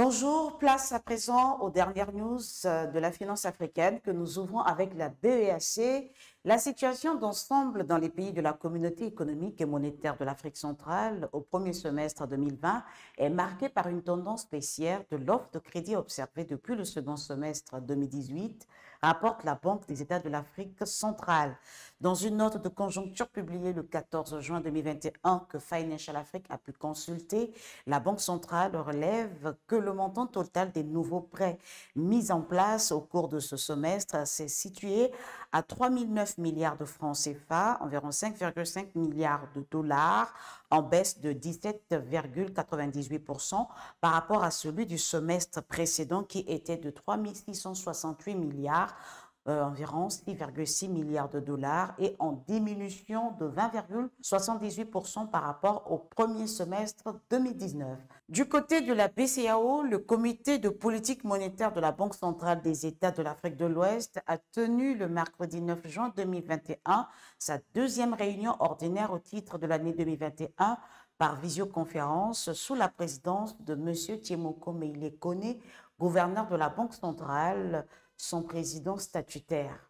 Bonjour, place à présent aux dernières news de la finance africaine que nous ouvrons avec la BEAC. La situation d'ensemble dans les pays de la communauté économique et monétaire de l'Afrique centrale au premier semestre 2020 est marquée par une tendance baissière de l'offre de crédit observée depuis le second semestre 2018, rapporte la Banque des États de l'Afrique centrale. Dans une note de conjoncture publiée le 14 juin 2021 que Financial Afrique a pu consulter, la Banque centrale relève que le montant total des nouveaux prêts mis en place au cours de ce semestre s'est situé à 3 009 milliards de francs CFA, environ 5,5 milliards de dollars, en baisse de 17,98% par rapport à celui du semestre précédent qui était de 3 668 milliards, environ 6,6 milliards de dollars et en diminution de 20,78% par rapport au premier semestre 2019. Du côté de la BCAO, le comité de politique monétaire de la Banque centrale des États de l'Afrique de l'Ouest a tenu le mercredi 9 juin 2021 sa deuxième réunion ordinaire au titre de l'année 2021 par visioconférence sous la présidence de M. Thiemoko Meïle Kone, gouverneur de la Banque centrale, son président statutaire.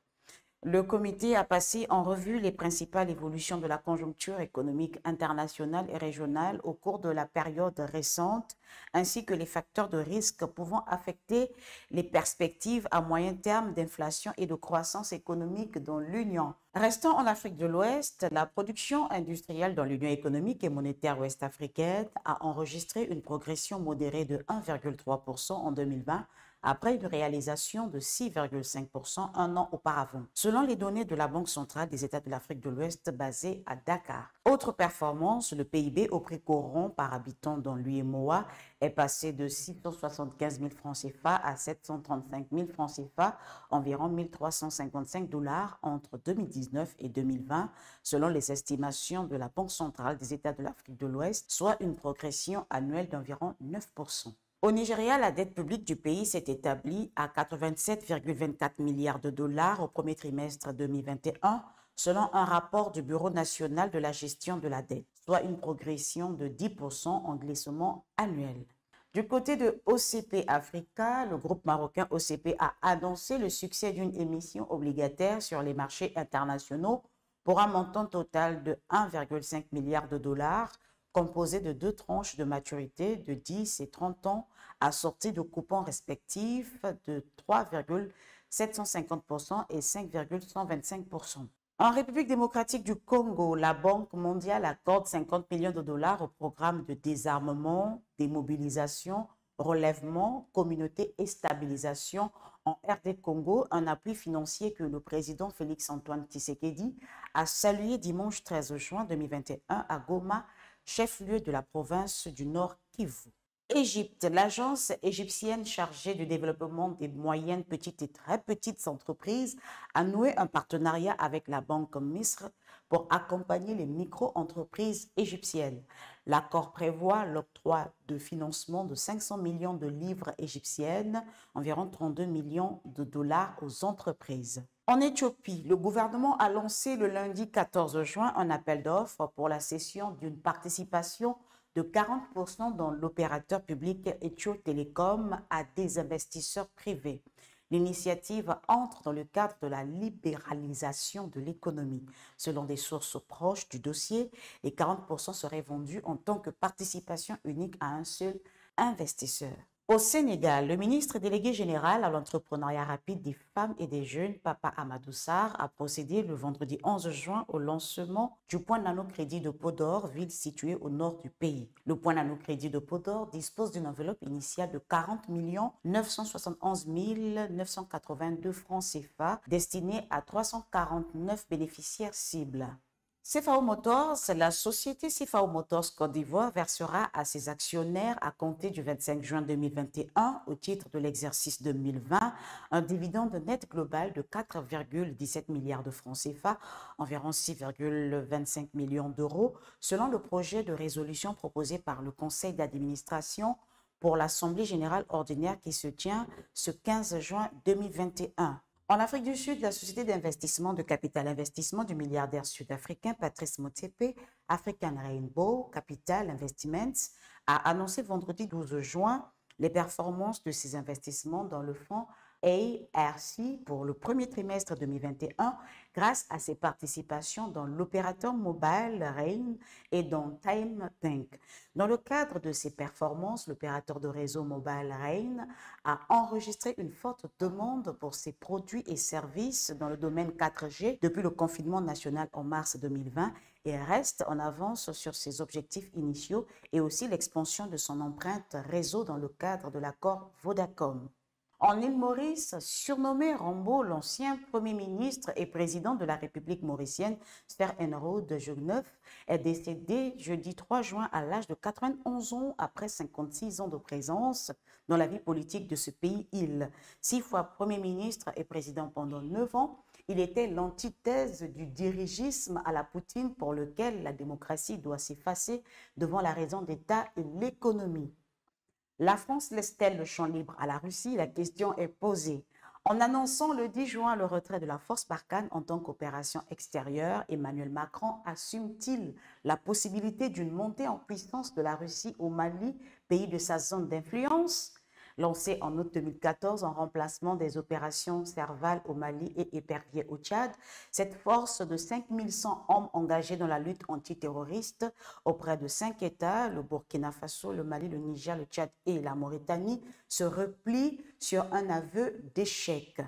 Le comité a passé en revue les principales évolutions de la conjoncture économique internationale et régionale au cours de la période récente, ainsi que les facteurs de risque pouvant affecter les perspectives à moyen terme d'inflation et de croissance économique dans l'Union. Restant en Afrique de l'Ouest, la production industrielle dans l'Union économique et monétaire ouest-africaine a enregistré une progression modérée de 1,3% en 2020, après une réalisation de 6,5% un an auparavant, selon les données de la Banque centrale des États de l'Afrique de l'Ouest basée à Dakar. Autre performance, le PIB au prix courant par habitant dans l'UEMOA est passé de 675 000 francs CFA à 735 000 francs CFA, environ 1 355 dollars entre 2019 et 2020, selon les estimations de la Banque centrale des États de l'Afrique de l'Ouest, soit une progression annuelle d'environ 9%. Au Nigeria, la dette publique du pays s'est établie à 87,24 milliards de dollars au premier trimestre 2021, selon un rapport du Bureau national de la gestion de la dette, soit une progression de 10% en glissement annuel. Du côté de OCP Africa, le groupe marocain OCP a annoncé le succès d'une émission obligataire sur les marchés internationaux pour un montant total de 1,5 milliard de dollars, composé de deux tranches de maturité de 10 et 30 ans assorties de coupons respectifs de 3,750% et 5,125%. En République démocratique du Congo, la Banque mondiale accorde 50 millions de dollars au programme de désarmement, démobilisation, relèvement, communauté et stabilisation en RD Congo, un appui financier que le président Félix-Antoine Tshisekedi a salué dimanche 13 juin 2021 à Goma, chef-lieu de la province du Nord Kivu. Égypte, l'agence égyptienne chargée du développement des moyennes, petites et très petites entreprises a noué un partenariat avec la Banque Misr pour accompagner les micro-entreprises égyptiennes. L'accord prévoit l'octroi de financement de 500 millions de livres égyptiennes, environ 32 millions de dollars aux entreprises. En Éthiopie, le gouvernement a lancé le lundi 14 juin un appel d'offres pour la cession d'une participation de 40% dans l'opérateur public Ethio Telecom à des investisseurs privés. L'initiative entre dans le cadre de la libéralisation de l'économie. Selon des sources proches du dossier, les 40% seraient vendus en tant que participation unique à un seul investisseur. Au Sénégal, le ministre délégué général à l'entrepreneuriat rapide des femmes et des jeunes, Papa Amadou Sarr, a procédé le vendredi 11 juin au lancement du point nano-crédit de Podor, ville située au nord du pays. Le point nano-crédit de Podor dispose d'une enveloppe initiale de 40 971 982 francs CFA destinée à 349 bénéficiaires cibles. CFAO Motors, la société CFAO Motors Côte d'Ivoire versera à ses actionnaires à compter du 25 juin 2021 au titre de l'exercice 2020 un dividende net global de 4,17 milliards de francs CFA, environ 6,25 millions d'euros, selon le projet de résolution proposé par le Conseil d'administration pour l'Assemblée générale ordinaire qui se tient ce 15 juin 2021. En Afrique du Sud, la société d'investissement de capital investissement du milliardaire sud-africain Patrice Motsepe, African Rainbow Capital Investments, a annoncé vendredi 12 juin les performances de ces investissements dans le fonds ARC pour le premier trimestre 2021 grâce à ses participations dans l'opérateur mobile Rain et dans Time Bank. Dans le cadre de ces performances, l'opérateur de réseau mobile Rain a enregistré une forte demande pour ses produits et services dans le domaine 4G depuis le confinement national en mars 2020 et reste en avance sur ses objectifs initiaux et aussi l'expansion de son empreinte réseau dans le cadre de l'accord Vodacom. En île Maurice, surnommé Rambo, l'ancien Premier ministre et président de la République mauricienne, Sir Enro de Jeuneuve, est décédé jeudi 3 juin à l'âge de 91 ans après 56 ans de présence dans la vie politique de ce pays-île. 6 fois Premier ministre et président pendant 9 ans, il était l'antithèse du dirigisme à la Poutine pour lequel la démocratie doit s'effacer devant la raison d'État et l'économie. La France laisse-t-elle le champ libre à la Russie? La question est posée. En annonçant le 10 juin le retrait de la force Barkhane en tant qu'opération extérieure, Emmanuel Macron assume-t-il la possibilité d'une montée en puissance de la Russie au Mali, pays de sa zone d'influence? Lancée en août 2014 en remplacement des opérations Serval au Mali et Épervier au Tchad, cette force de 5100 hommes engagés dans la lutte antiterroriste auprès de 5 États, le Burkina Faso, le Mali, le Niger, le Tchad et la Mauritanie, se replie sur un aveu d'échec.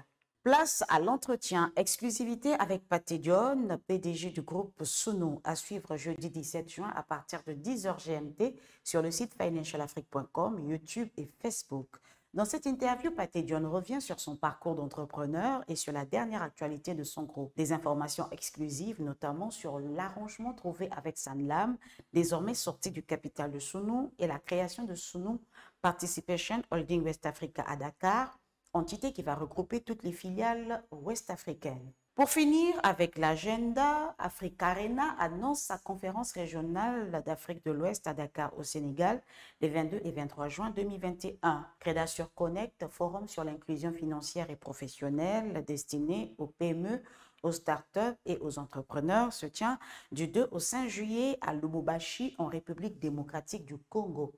Place à l'entretien, exclusivité avec Pathé Dione, PDG du groupe Suno, à suivre jeudi 17 juin à partir de 10h GMT sur le site financialafrique.com, YouTube et Facebook. Dans cette interview, Pathé Dione revient sur son parcours d'entrepreneur et sur la dernière actualité de son groupe. Des informations exclusives, notamment sur l'arrangement trouvé avec Sanlam, désormais sorti du capital de Suno, et la création de Suno Participation Holding West Africa à Dakar, entité qui va regrouper toutes les filiales ouest-africaines. Pour finir avec l'agenda, Africarena annonce sa conférence régionale d'Afrique de l'Ouest à Dakar au Sénégal les 22 et 23 juin 2021. Crédasure Connect, forum sur l'inclusion financière et professionnelle destiné aux PME, aux startups et aux entrepreneurs, se tient du 2 au 5 juillet à Lubumbashi en République démocratique du Congo.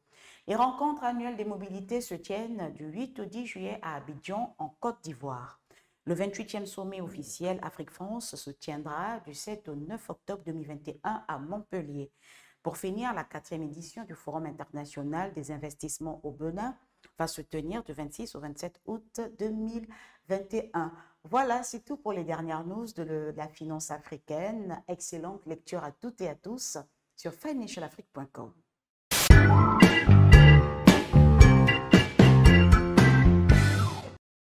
Les rencontres annuelles des mobilités se tiennent du 8 au 10 juillet à Abidjan, en Côte d'Ivoire. Le 28e sommet officiel Afrique-France se tiendra du 7 au 9 octobre 2021 à Montpellier. Pour finir, la 4e édition du Forum international des investissements au Bénin va se tenir du 26 au 27 août 2021. Voilà, c'est tout pour les dernières news de la finance africaine. Excellente lecture à toutes et à tous sur financialafrique.com.